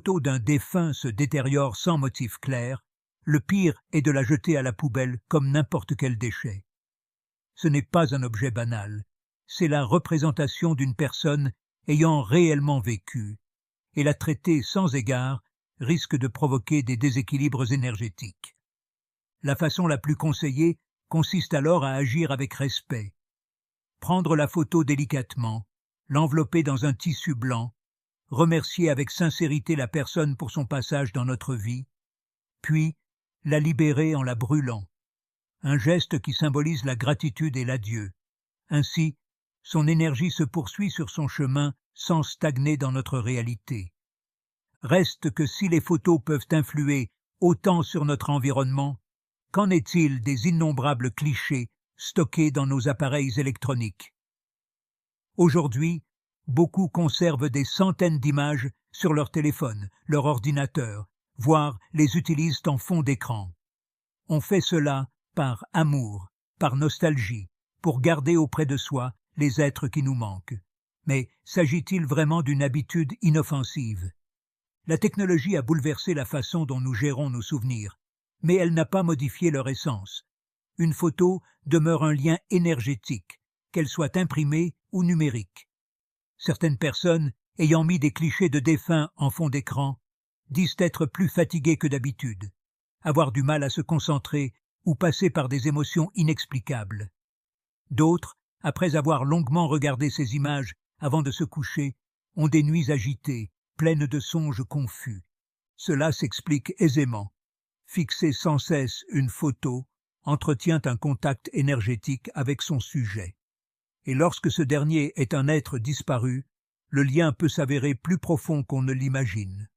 photo d'un défunt se détériore sans motif clair, le pire est de la jeter à la poubelle comme n'importe quel déchet. Ce n'est pas un objet banal, c'est la représentation d'une personne ayant réellement vécu, et la traiter sans égard risque de provoquer des déséquilibres énergétiques. La façon la plus conseillée consiste alors à agir avec respect. Prendre la photo délicatement, l'envelopper dans un tissu blanc, remercier avec sincérité la personne pour son passage dans notre vie, puis la libérer en la brûlant. Un geste qui symbolise la gratitude et l'adieu. Ainsi, son énergie se poursuit sur son chemin sans stagner dans notre réalité. Reste que si les photos peuvent influer autant sur notre environnement, qu'en est-il des innombrables clichés stockés dans nos appareils électroniques? Aujourd'hui, beaucoup conservent des centaines d'images sur leur téléphone, leur ordinateur, voire les utilisent en fond d'écran. On fait cela par amour, par nostalgie, pour garder auprès de soi les êtres qui nous manquent. Mais s'agit-il vraiment d'une habitude inoffensive? La technologie a bouleversé la façon dont nous gérons nos souvenirs, mais elle n'a pas modifié leur essence. Une photo demeure un lien énergétique, qu'elle soit imprimée ou numérique. Certaines personnes, ayant mis des clichés de défunts en fond d'écran, disent être plus fatiguées que d'habitude, avoir du mal à se concentrer ou passer par des émotions inexplicables. D'autres, après avoir longuement regardé ces images avant de se coucher, ont des nuits agitées, pleines de songes confus. Cela s'explique aisément. Fixer sans cesse une photo entretient un contact énergétique avec son sujet. Et lorsque ce dernier est un être disparu, le lien peut s'avérer plus profond qu'on ne l'imagine.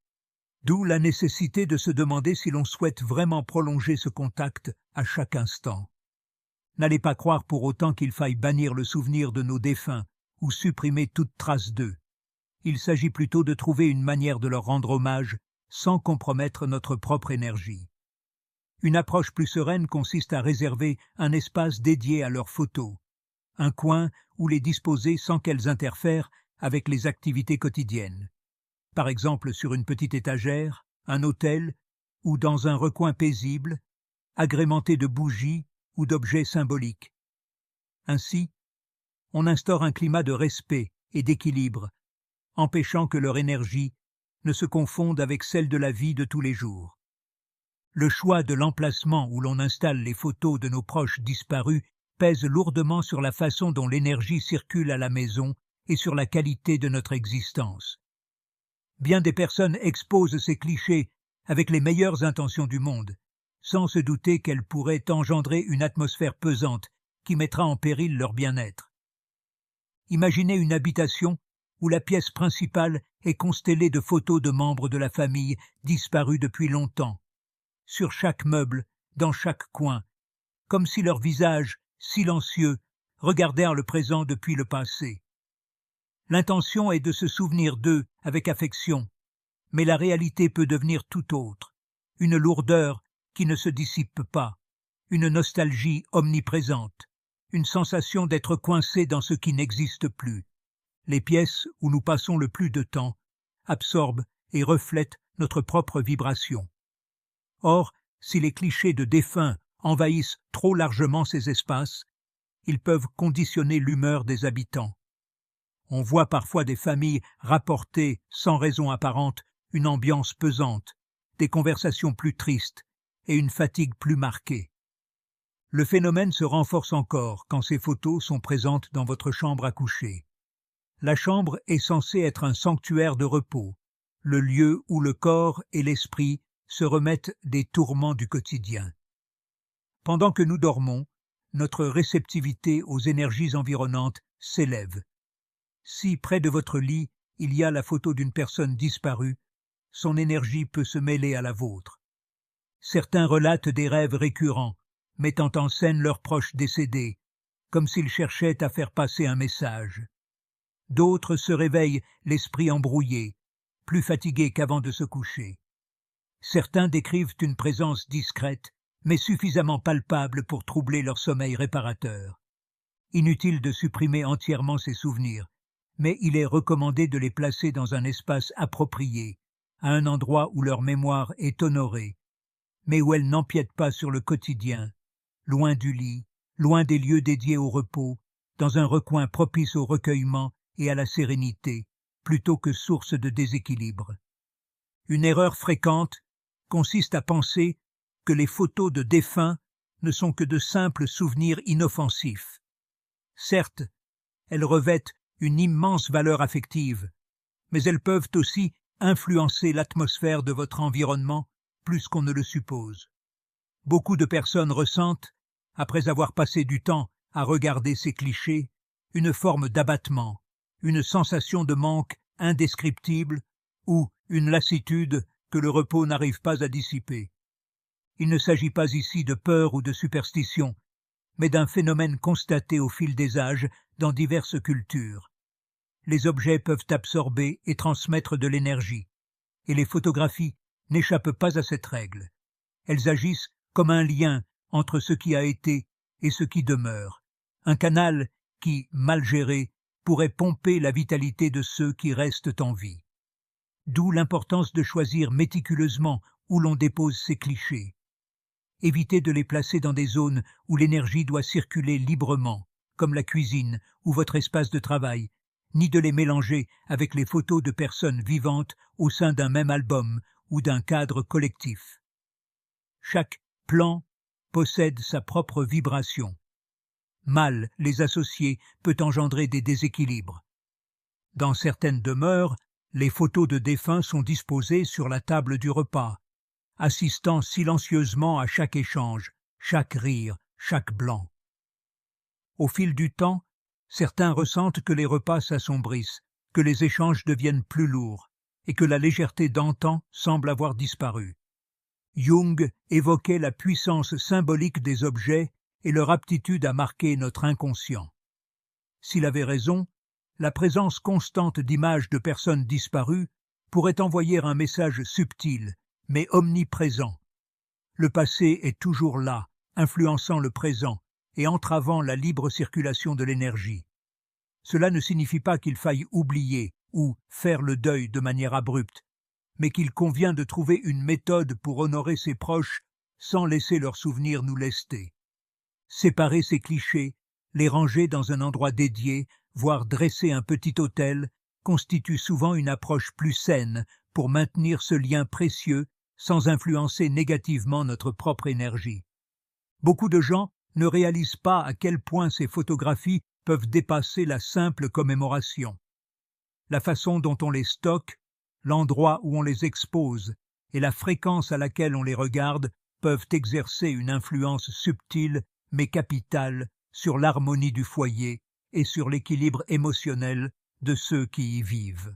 D'où la nécessité de se demander si l'on souhaite vraiment prolonger ce contact à chaque instant. N'allez pas croire pour autant qu'il faille bannir le souvenir de nos défunts ou supprimer toute trace d'eux. Il s'agit plutôt de trouver une manière de leur rendre hommage sans compromettre notre propre énergie. Une approche plus sereine consiste à réserver un espace dédié à leurs photos, un coin où les disposer sans qu'elles interfèrent avec les activités quotidiennes. Par exemple sur une petite étagère, un autel ou dans un recoin paisible, agrémenté de bougies ou d'objets symboliques. Ainsi, on instaure un climat de respect et d'équilibre, empêchant que leur énergie ne se confonde avec celle de la vie de tous les jours. Le choix de l'emplacement où l'on installe les photos de nos proches disparus pèse lourdement sur la façon dont l'énergie circule à la maison et sur la qualité de notre existence. Bien des personnes exposent ces clichés avec les meilleures intentions du monde, sans se douter qu'elles pourraient engendrer une atmosphère pesante qui mettra en péril leur bien-être. Imaginez une habitation où la pièce principale est constellée de photos de membres de la famille disparus depuis longtemps, sur chaque meuble, dans chaque coin, comme si leurs visages, silencieux, regardèrent le présent depuis le passé. L'intention est de se souvenir d'eux avec affection, mais la réalité peut devenir tout autre, une lourdeur qui ne se dissipe pas, une nostalgie omniprésente, une sensation d'être coincé dans ce qui n'existe plus. Les pièces où nous passons le plus de temps absorbent et reflètent notre propre vibration. Or, si les clichés de défunts envahissent trop largement ces espaces, ils peuvent conditionner l'humeur des habitants. On voit parfois des familles rapporter, sans raison apparente, une ambiance pesante, des conversations plus tristes et une fatigue plus marquée. Le phénomène se renforce encore quand ces photos sont présentes dans votre chambre à coucher. La chambre est censée être un sanctuaire de repos, le lieu où le corps et l'esprit se remettent des tourments du quotidien. Pendant que nous dormons, notre réceptivité aux énergies environnantes s'élève. Si près de votre lit, il y a la photo d'une personne disparue, son énergie peut se mêler à la vôtre. Certains relatent des rêves récurrents, mettant en scène leurs proches décédés, comme s'ils cherchaient à faire passer un message. D'autres se réveillent l'esprit embrouillé, plus fatigués qu'avant de se coucher. Certains décrivent une présence discrète, mais suffisamment palpable pour troubler leur sommeil réparateur. Inutile de supprimer entièrement ces souvenirs, mais il est recommandé de les placer dans un espace approprié, à un endroit où leur mémoire est honorée, mais où elles n'empiètent pas sur le quotidien, loin du lit, loin des lieux dédiés au repos, dans un recoin propice au recueillement et à la sérénité, plutôt que source de déséquilibre. Une erreur fréquente consiste à penser que les photos de défunts ne sont que de simples souvenirs inoffensifs. Certes, elles revêtent une immense valeur affective, mais elles peuvent aussi influencer l'atmosphère de votre environnement plus qu'on ne le suppose. Beaucoup de personnes ressentent, après avoir passé du temps à regarder ces clichés, une forme d'abattement, une sensation de manque indescriptible ou une lassitude que le repos n'arrive pas à dissiper. Il ne s'agit pas ici de peur ou de superstition, mais d'un phénomène constaté au fil des âges dans diverses cultures. Les objets peuvent absorber et transmettre de l'énergie, et les photographies n'échappent pas à cette règle. Elles agissent comme un lien entre ce qui a été et ce qui demeure, un canal qui, mal géré, pourrait pomper la vitalité de ceux qui restent en vie. D'où l'importance de choisir méticuleusement où l'on dépose ces clichés. Évitez de les placer dans des zones où l'énergie doit circuler librement, comme la cuisine ou votre espace de travail, ni de les mélanger avec les photos de personnes vivantes au sein d'un même album ou d'un cadre collectif. Chaque plan possède sa propre vibration. Mal les associer peut engendrer des déséquilibres. Dans certaines demeures, les photos de défunts sont disposées sur la table du repas, assistant silencieusement à chaque échange, chaque rire, chaque blanc. Au fil du temps, certains ressentent que les repas s'assombrissent, que les échanges deviennent plus lourds, et que la légèreté d'antan semble avoir disparu. Jung évoquait la puissance symbolique des objets et leur aptitude à marquer notre inconscient. S'il avait raison, la présence constante d'images de personnes disparues pourrait envoyer un message subtil, mais omniprésent. Le passé est toujours là, influençant le présent et entravant la libre circulation de l'énergie. Cela ne signifie pas qu'il faille oublier ou faire le deuil de manière abrupte, mais qu'il convient de trouver une méthode pour honorer ses proches sans laisser leurs souvenirs nous lester. Séparer ces clichés, les ranger dans un endroit dédié, voire dresser un petit autel, constitue souvent une approche plus saine pour maintenir ce lien précieux sans influencer négativement notre propre énergie. Beaucoup de gens ne réalisent pas à quel point ces photographies peuvent dépasser la simple commémoration. La façon dont on les stocke, l'endroit où on les expose et la fréquence à laquelle on les regarde peuvent exercer une influence subtile mais capitale sur l'harmonie du foyer et sur l'équilibre émotionnel de ceux qui y vivent.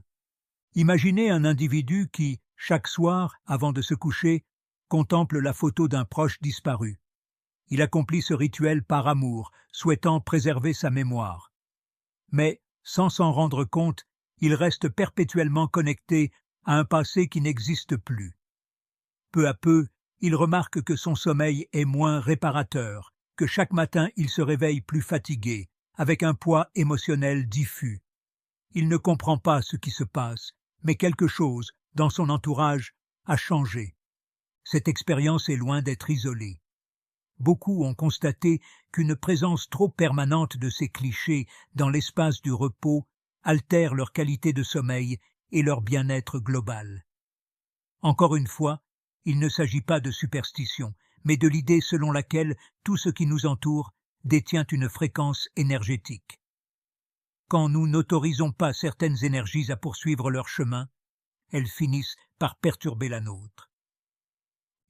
Imaginez un individu qui, chaque soir, avant de se coucher, contemple la photo d'un proche disparu. Il accomplit ce rituel par amour, souhaitant préserver sa mémoire. Mais, sans s'en rendre compte, il reste perpétuellement connecté à un passé qui n'existe plus. Peu à peu, il remarque que son sommeil est moins réparateur, que chaque matin il se réveille plus fatigué, avec un poids émotionnel diffus. Il ne comprend pas ce qui se passe, mais quelque chose, dans son entourage, a changé. Cette expérience est loin d'être isolée. Beaucoup ont constaté qu'une présence trop permanente de ces clichés dans l'espace du repos altère leur qualité de sommeil et leur bien-être global. Encore une fois, il ne s'agit pas de superstition, mais de l'idée selon laquelle tout ce qui nous entoure détient une fréquence énergétique. Quand nous n'autorisons pas certaines énergies à poursuivre leur chemin, elles finissent par perturber la nôtre.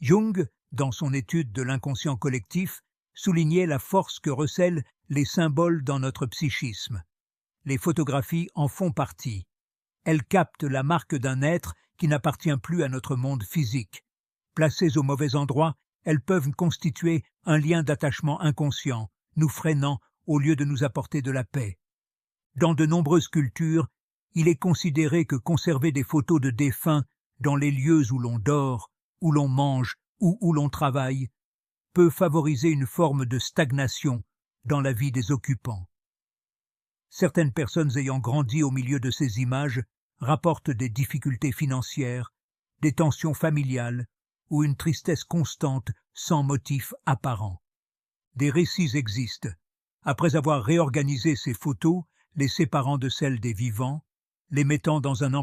Jung, dans son étude de l'inconscient collectif, soulignait la force que recèlent les symboles dans notre psychisme. Les photographies en font partie. Elles captent la marque d'un être qui n'appartient plus à notre monde physique. Placées au mauvais endroit, elles peuvent constituer un lien d'attachement inconscient, nous freinant au lieu de nous apporter de la paix. Dans de nombreuses cultures, il est considéré que conserver des photos de défunts dans les lieux où l'on dort, où l'on mange ou où l'on travaille peut favoriser une forme de stagnation dans la vie des occupants. Certaines personnes ayant grandi au milieu de ces images rapportent des difficultés financières, des tensions familiales ou une tristesse constante sans motif apparent. Des récits existent. Après avoir réorganisé ces photos, les séparant de celles des vivants, les mettant dans un